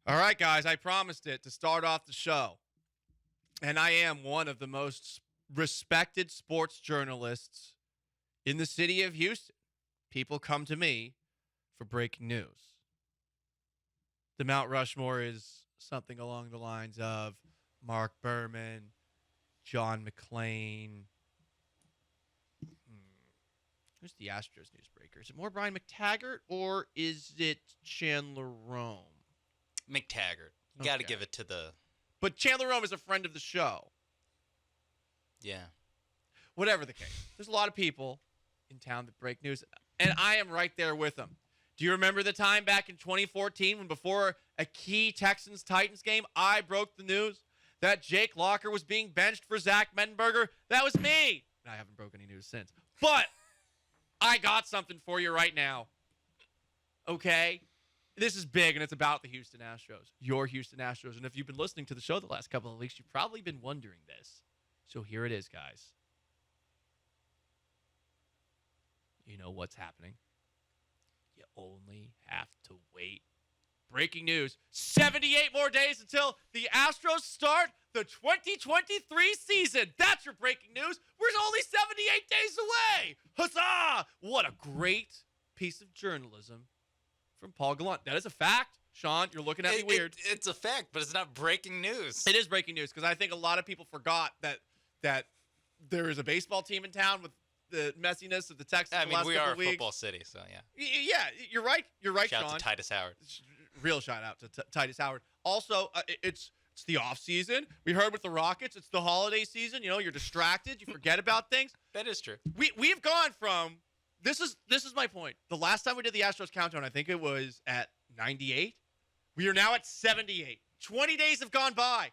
All right, guys, I promised it to start off the show. And I am one of the most respected sports journalists in the city of Houston. People come to me for breaking news. The Mount Rushmore is something along the lines of Mark Berman, John McClain. Who's the Astros newsbreaker? Is it more Brian McTaggart or is it Chandler Rome? McTaggart. You got to give it to the... But Chandler Rome is a friend of the show. Yeah. Whatever the case. There's a lot of people in town that break news, and I am right there with them. Do you remember the time back in 2014 when before a key Texans-Titans game, I broke the news that Jake Locker was being benched for Zach Mettenberger? That was me. And I haven't broken any news since. But I got something for you right now. Okay? This is big, and it's about the Houston Astros. Your Houston Astros. And if you've been listening to the show the last couple of weeks, you've probably been wondering this. So here it is, guys. You know what's happening. You only have to wait. Breaking news. 78 more days until the Astros start the 2023 season. That's your breaking news. We're only 78 days away. Huzzah! What a great piece of journalism from Paul Gallant. That is a fact. Sean, you're looking at me weird. It's a fact, but it's not breaking news. It is breaking news because I think a lot of people forgot that there is a baseball team in town with the messiness of the Texans. I mean, we are a football city, so yeah. Yeah, you're right. You're right, Shout Sean. out to Titus Howard. Real shout out to Titus Howard. Also, it's the off season. We heard with the Rockets, it's the holiday season. You know, you're distracted. You forget about things. That is true. We've gone from this is my point. The last time we did the Astros countdown, I think it was at 98. We are now at 78. 20 days have gone by.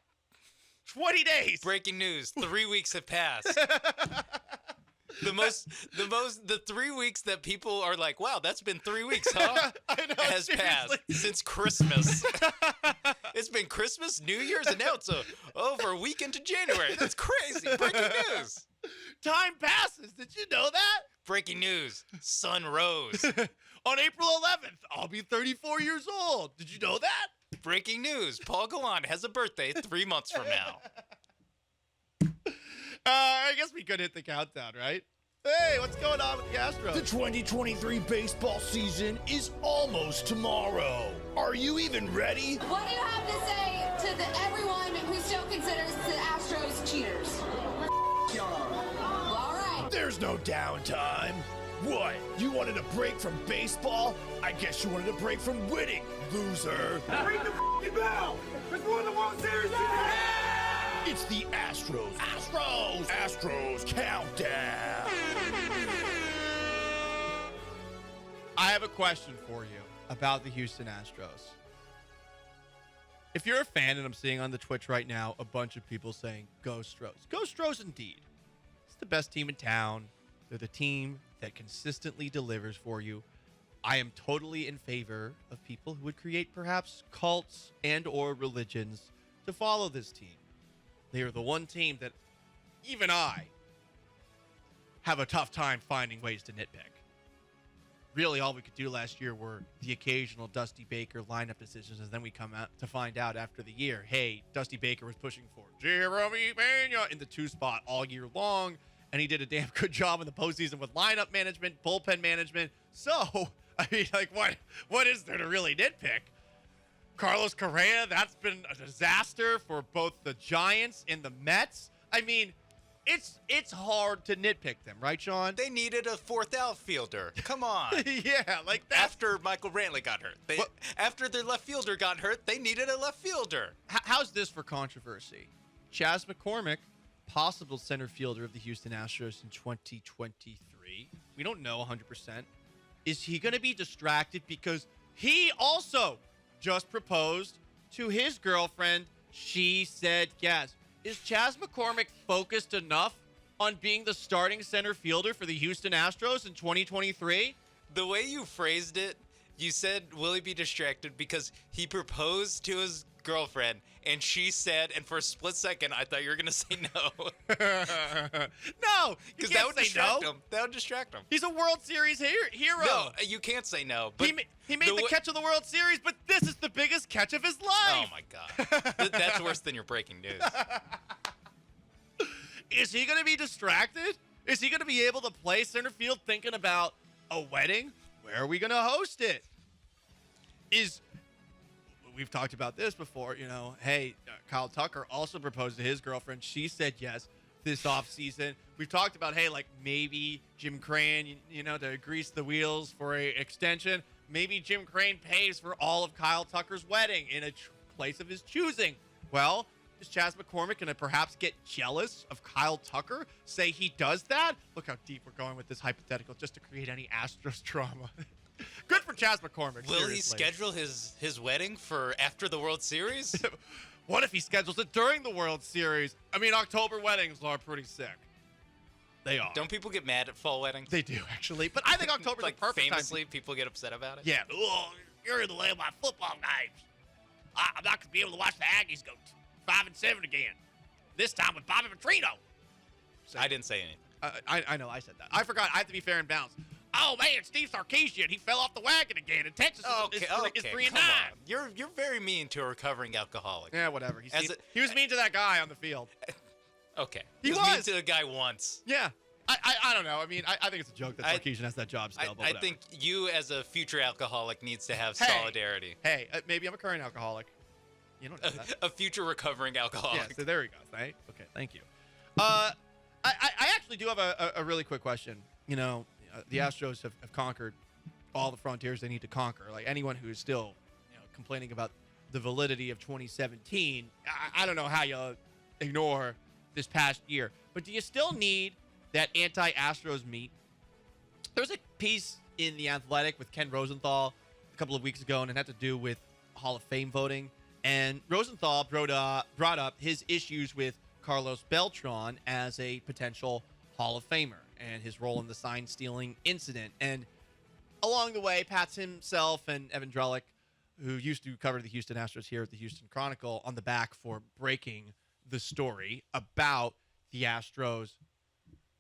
20 days. Breaking news. 3 weeks have passed. The 3 weeks that people are like, wow, that's been 3 weeks, huh? I know, has seriously. passed since Christmas. It's been Christmas, New Year's, and now it's over a week into January. That's crazy. Breaking news. Time passes. Did you know that? Breaking news. Sun rose. On April 11th, I'll be 34 years old. Did you know that? Breaking news. Paul Gallant has a birthday 3 months from now. I guess we could hit the countdown, right? Hey, what's going on with the Astros? The 2023 baseball season is almost tomorrow. Are you even ready? What do you have to say to everyone who still considers the Astros cheaters? Well, all right. There's no downtime. What? You wanted a break from baseball? I guess you wanted a break from winning, loser. Ring the f***ing bell! Because we won the World Series today! It's the Astros countdown. I have a question for you about the Houston Astros. If you're a fan, and I'm seeing on the Twitch right now a bunch of people saying, go Stros. Go Stros indeed. It's the best team in town. They're the team that consistently delivers for you. I am totally in favor of people who would create perhaps cults and or religions to follow this team. They are the one team that even I have a tough time finding ways to nitpick. Really, all we could do last year were the occasional Dusty Baker lineup decisions, and then we come out to find out after the year, hey, Dusty Baker was pushing for Jeremy Pena in the 2 spot all year long, and he did a damn good job in the postseason with lineup management, bullpen management. So, I mean, like, what is there to really nitpick? Carlos Correa, that's been a disaster for both the Giants and the Mets. I mean, it's hard to nitpick them, right, Sean? They needed a 4th outfielder. Come on. Yeah, like that. After Michael Brantley got hurt. After their left fielder got hurt, they needed a left fielder. How's this for controversy? ChAs McCoRmIcK, possible center fielder of the Houston Astros in 2023. We don't know 100%. Is he going to be distracted because he also just proposed to his girlfriend? She said yes. Is ChAs McCoRmIcK focused enough on being the starting center fielder for the Houston Astros in 2023? The way you phrased it, you said, will he be distracted because he proposed to his girlfriend and she said, and for a split second, I thought you were going to say no. No, because that would distract him. That would distract him. He's a World Series hero. No, you can't say no. But he made the catch of the World Series, but this is the biggest catch of his life. Oh my God. That's worse than your breaking news. Is he going to be distracted? Is he going to be able to play center field thinking about a wedding? Where are we going to host it? We've talked about this before, hey, Kyle Tucker also proposed to his girlfriend. She said yes this offseason. We've talked about, hey, like maybe Jim Crane, to grease the wheels for a extension. Maybe Jim Crane pays for all of Kyle Tucker's wedding in a place of his choosing. Well, is ChAs McCoRmIcK going to perhaps get jealous of Kyle Tucker? Say he does that? Look how deep we're going with this hypothetical just to create any Astros drama. Good for ChAs McCoRmIcK. Will he schedule his wedding for after the World Series? What if he schedules it during the World Series? I mean, October weddings are pretty sick. They are. Don't people get mad at fall weddings? They do, actually. But I think October's like the perfect famously, time. people get upset about it? Yeah. Oh, you're in the way of my football games. I'm not going to be able to watch the Aggies go 5-7 again. This time with Bobby Petrino. I didn't say anything. I know I said that. I forgot. I have to be fair and balanced. Oh, man, Steve Sarkisian. He fell off the wagon again. And Texas is 3-9. Come on. You're very mean to a recovering alcoholic. Yeah, whatever. He was mean to that guy on the field. Okay. He was mean to the guy once. Yeah. I don't know. I mean, I think it's a joke that Sarkisian has that job still. I think you, as a future alcoholic, needs to have solidarity. Hey, maybe I'm a current alcoholic. You don't know that. A future recovering alcoholic. Yeah, so there we go. Right? Okay, thank you. I actually do have a really quick question. The Astros have conquered all the frontiers they need to conquer. Like, anyone who is still complaining about the validity of 2017, I don't know how you ignore this past year. But do you still need that anti-Astros meat? There was a piece in The Athletic with Ken Rosenthal a couple of weeks ago, and it had to do with Hall of Fame voting. And Rosenthal brought up his issues with Carlos Beltran as a potential Hall of Famer and his role in the sign-stealing incident. And along the way, pats himself and Evan Drellick, who used to cover the Houston Astros here at the Houston Chronicle, on the back for breaking the story about the Astros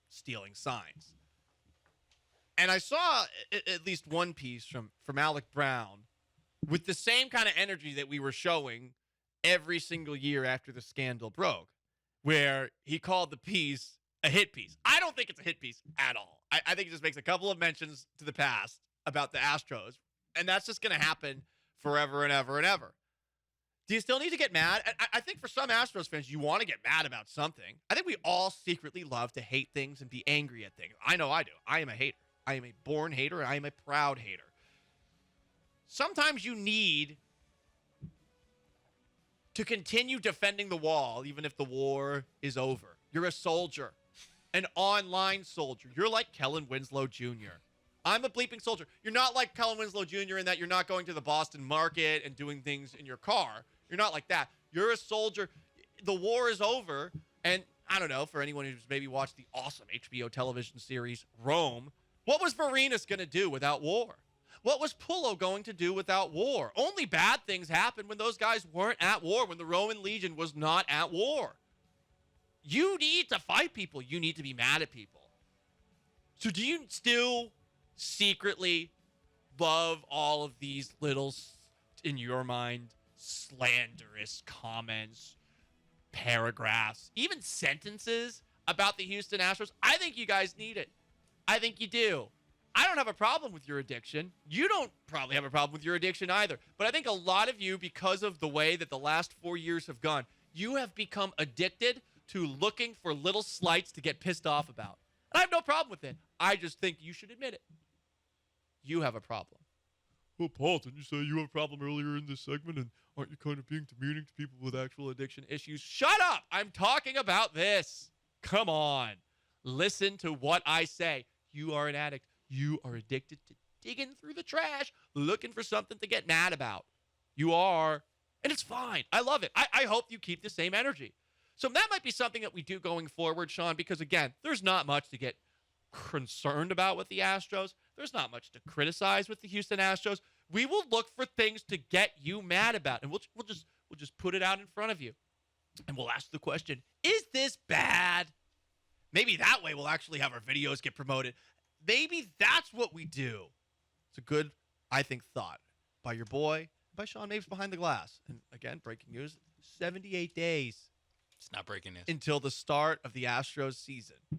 stealing signs. And I saw at least one piece from Alec Brown with the same kind of energy that we were showing every single year after the scandal broke, where he called the piece a hit piece. I don't think it's a hit piece at all. I think it just makes a couple of mentions to the past about the Astros, and that's just going to happen forever and ever and ever. Do you still need to get mad? I think for some Astros fans, you want to get mad about something. I think we all secretly love to hate things and be angry at things. I know I do. I am a hater. I am a born hater, and I am a proud hater. Sometimes you need to continue defending the wall, even if the war is over. You're a soldier, an online soldier. You're like Kellen Winslow Jr. I'm a bleeping soldier. You're not like Kellen Winslow Jr. in that you're not going to the Boston market and doing things in your car. You're not like that. You're a soldier. The war is over. And I don't know, for anyone who's maybe watched the awesome HBO television series Rome, what was Varenas going to do without war? What was Pullo going to do without war? Only bad things happened when those guys weren't at war, when the Roman legion was not at war. You need to fight people. You need to be mad at people. So do you still secretly love all of these little, in your mind, slanderous comments, paragraphs, even sentences about the Houston Astros? I think you guys need it. I think you do. I don't have a problem with your addiction. You don't probably have a problem with your addiction either. But I think a lot of you, because of the way that the last 4 years have gone, you have become addicted to looking for little slights to get pissed off about. And I have no problem with it. I just think you should admit it. You have a problem. Well, Paul, didn't you say you have a problem earlier in this segment? And aren't you kind of being demeaning to people with actual addiction issues? Shut up! I'm talking about this. Come on. Listen to what I say. You are an addict. You are addicted to digging through the trash, looking for something to get mad about. You are, and it's fine. I love it. I hope you keep the same energy. So that might be something that we do going forward, Sean, because, again, there's not much to get concerned about with the Astros. There's not much to criticize with the Houston Astros. We will look for things to get you mad about, and we'll just put it out in front of you. And we'll ask the question, is this bad? Maybe that way we'll actually have our videos get promoted. Maybe that's what we do. It's a good, I think, thought by your boy, by Sean Mapes behind the glass. And again, breaking news: 78 days It's not breaking news. until the start of the Astros season.